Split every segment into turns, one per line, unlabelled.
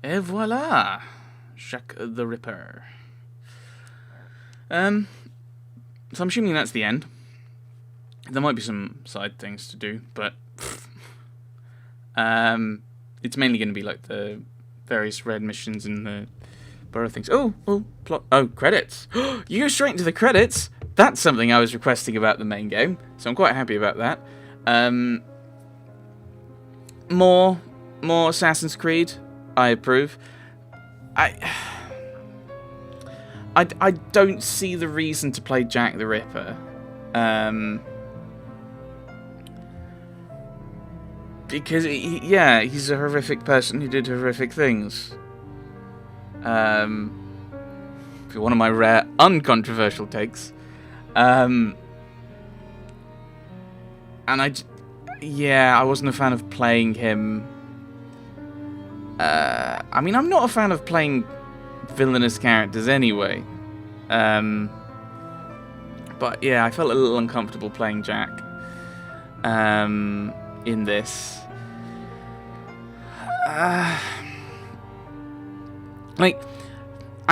Et voila! Jack the Ripper. So I'm assuming that's the end. There might be some side things to do, but it's mainly going to be like the various red missions and the borough things. Plot. Oh, credits. You go straight into the credits. That's something I was requesting about the main game, so I'm quite happy about that. More Assassin's Creed. I approve. I don't see the reason to play Jack the Ripper. Because, he's a horrific person who did horrific things. One of my rare uncontroversial takes. And I wasn't a fan of playing him. I mean, I'm not a fan of playing villainous characters anyway. But yeah, I felt a little uncomfortable playing Jack in this. I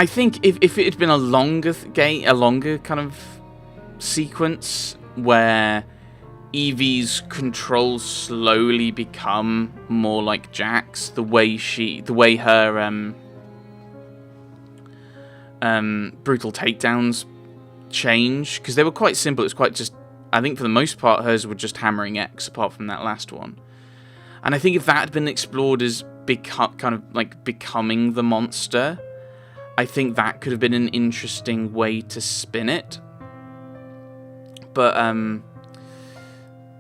think if it had been a longer kind of sequence where Evie's controls slowly become more like Jack's, the way her brutal takedowns change, because they were quite simple. It's quite just, I think for the most part hers were just hammering X, apart from that last one. And I think if that had been explored as becoming the monster, I think that could have been an interesting way to spin it. But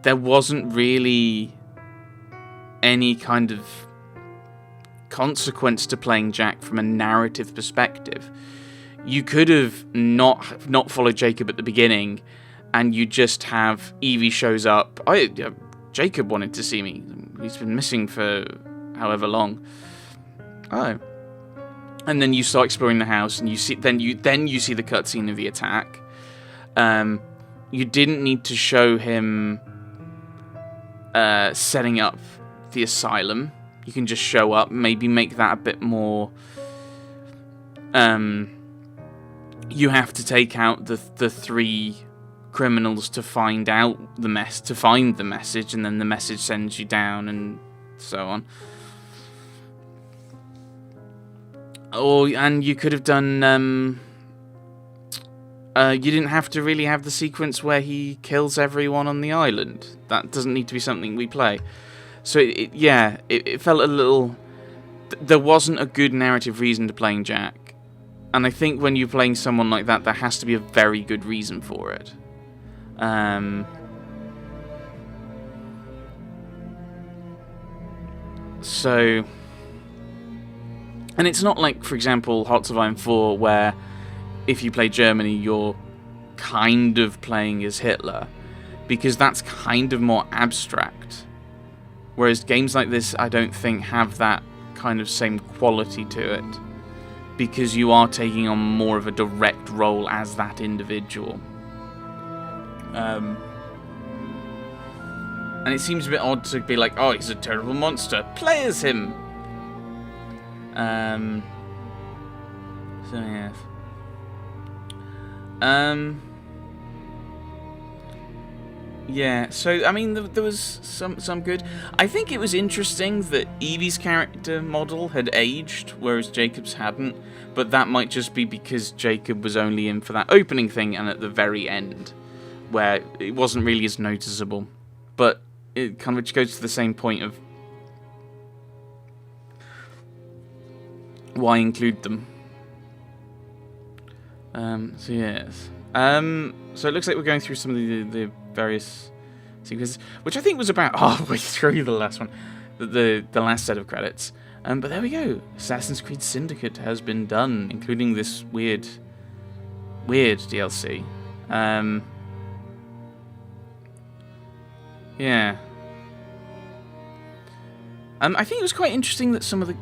there wasn't really any kind of consequence to playing Jack from a narrative perspective. You could have not followed Jacob at the beginning, and you just have Evie shows up. Jacob wanted to see me. He's been missing for however long. Oh. And then you start exploring the house, and you see the cutscene of the attack. You didn't need to show him setting up the asylum. You can just show up, maybe make that a bit more. You have to take out the three criminals to find out to find the message, and then the message sends you down, and so on. And you could have done. You didn't have to really have the sequence where he kills everyone on the island. That doesn't need to be something we play. So it felt a little. There wasn't a good narrative reason to playing Jack, and I think when you're playing someone like that, there has to be a very good reason for it. So. And it's not like, for example, Hearts of Iron 4, where if you play Germany, you're kind of playing as Hitler, because that's kind of more abstract. Whereas games like this, I don't think have that kind of same quality to it, because you are taking on more of a direct role as that individual. And it seems a bit odd to be like, oh, he's a terrible monster, play as him! So yes. Yeah, so, I mean, there was some good. I think it was interesting that Evie's character model had aged, whereas Jacob's hadn't, but that might just be because Jacob was only in for that opening thing and at the very end, where it wasn't really as noticeable. But it kind of goes to the same point of why include them? So yes. So it looks like we're going through some of the various sequences, which I think was about halfway through the last one, the last set of credits. But there we go. Assassin's Creed Syndicate has been done, including this weird DLC. Yeah. I think it was quite interesting that some of the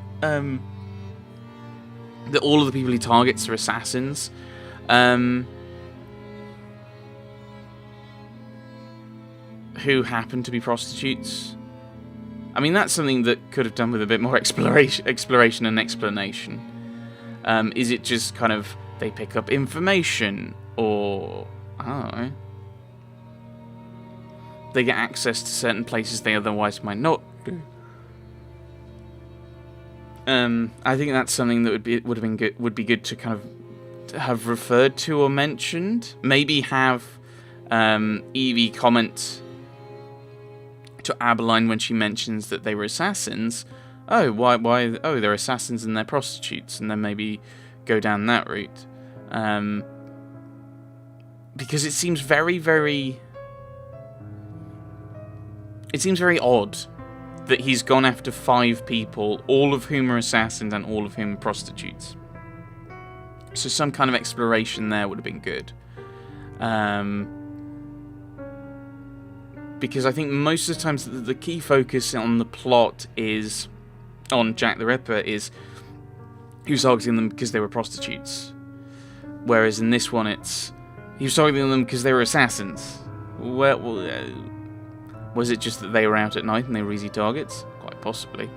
that all of the people he targets are assassins. Who happen to be prostitutes. I mean, that's something that could have done with a bit more exploration and explanation. Is it just kind of they pick up information, or I don't know, they get access to certain places they otherwise might not do? I think that's something that would be good to kind of have referred to or mentioned. Maybe have Evie comment to Abeline when she mentions that they were assassins. Oh, why? Oh, they're assassins and they're prostitutes, and then maybe go down that route. Because it seems very, very... It seems very odd that he's gone after 5 people, all of whom are assassins and all of whom are prostitutes. So some kind of exploration there would have been good. Because I think most of the times the key focus on the plot is on Jack the Ripper is who's targeting them because they were prostitutes. Whereas in this one it's he was targeting them because they were assassins. Well, was it just that they were out at night and they were easy targets? Quite possibly.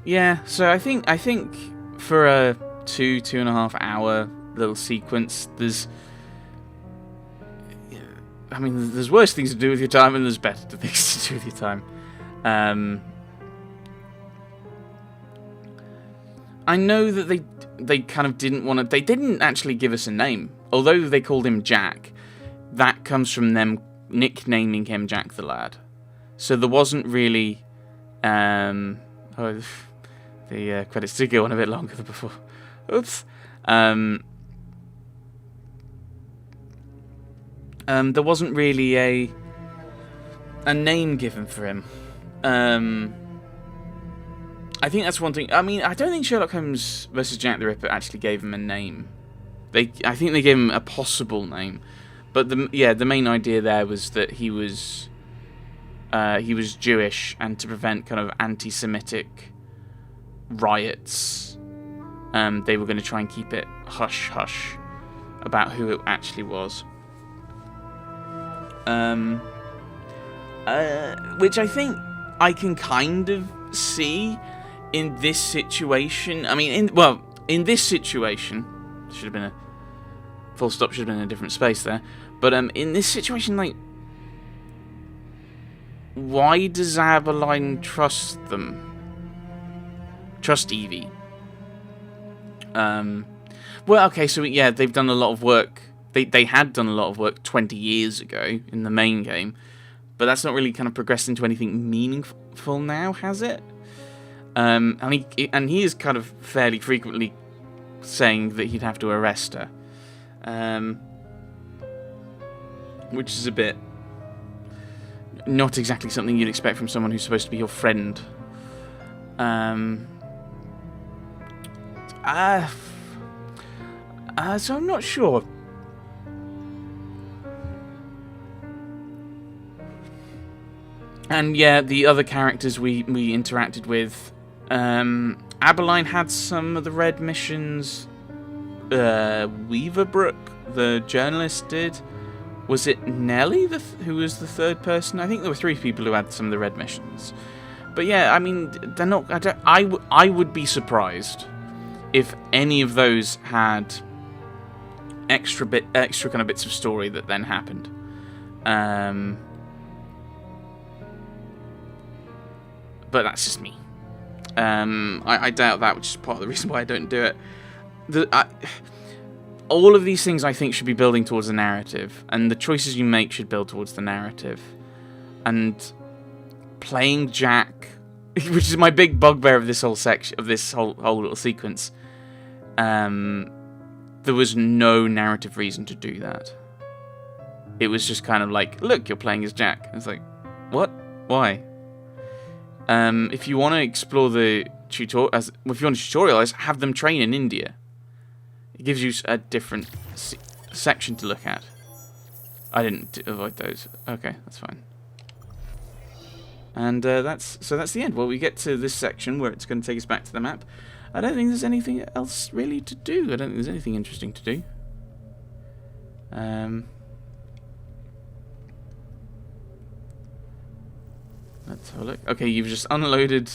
Yeah, so I think for a 2.5 hour little sequence, there's worse things to do with your time and there's better things to do with your time. I know that they kind of didn't want to... They didn't actually give us a name. Although they called him Jack, that comes from them nicknaming him Jack the Lad. So there wasn't really... the credits did go on a bit longer than before. Oops. There wasn't really a name given for him. I think that's one thing. I mean, I don't think Sherlock Holmes versus Jack the Ripper actually gave him a name. I think they gave him a possible name, but the main idea there was that he was Jewish, and to prevent kind of anti-Semitic riots, they were going to try and keep it hush hush about who it actually was. Which I think I can kind of see in this situation. I mean, in this situation, should have been a full stop. Should have been in a different space there. But in this situation, like, why does Abeline trust them? Trust Evie? Well, okay, so yeah, they've done a lot of work. They had done a lot of work 20 years ago in the main game, but that's not really kind of progressed into anything meaningful now, has it? And he is kind of fairly frequently saying that he'd have to arrest her, which is a bit not exactly something you'd expect from someone who's supposed to be your friend. So I'm not sure. And yeah, the other characters we interacted with, Abeline had some of the red missions. Weaverbrook, the journalist, did. Was it Nellie who was the third person? I think there were 3 people who had some of the red missions. But yeah, I mean, they're not. I would be surprised if any of those had extra kind of bits of story that then happened. But that's just me. I doubt that, which is part of the reason why I don't do it. All of these things I think should be building towards the narrative, and the choices you make should build towards the narrative. And playing Jack, which is my big bugbear of this whole section, of this whole little sequence, there was no narrative reason to do that. It was just kind of like, look, you're playing as Jack. It's like, what? Why? If you want to explore the tutorial, if you want to tutorialize, have them train in India. It gives you a different section to look at. I didn't avoid those. Okay, that's fine. And that's the end. Well, we get to this section where it's going to take us back to the map. I don't think there's anything else really to do. I don't think there's anything interesting to do. Let's have a look. Okay, you've just unloaded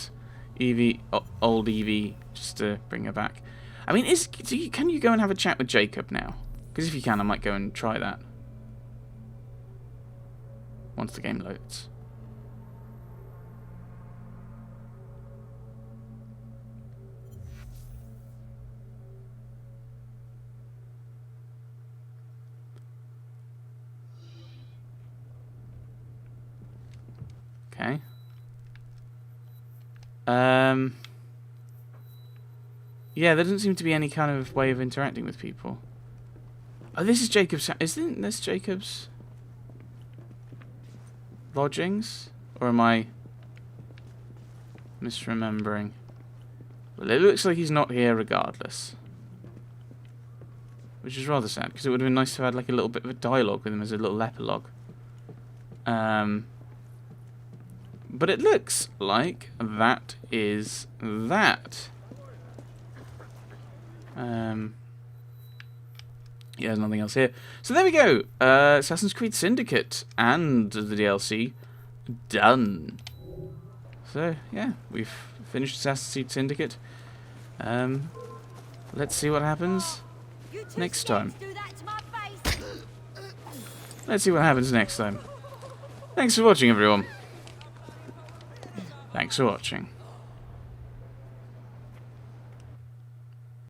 Evie, old Evie, just to bring her back. I mean, can you go and have a chat with Jacob now? Because if you can, I might go and try that. Once the game loads. Okay. Yeah, there doesn't seem to be any kind of way of interacting with people. Oh, this is Jacob's. Isn't this Jacob's lodgings? Or am I misremembering? Well, it looks like he's not here regardless. Which is rather sad, because it would have been nice to have had like a little bit of a dialogue with him as a little epilogue. But it looks like that is that. Yeah, there's nothing else here. So there we go. Assassin's Creed Syndicate and the DLC done. So yeah, we've finished Assassin's Creed Syndicate. Let's see what happens next time. Let's see what happens next time. Thanks for watching, everyone. Thanks for watching.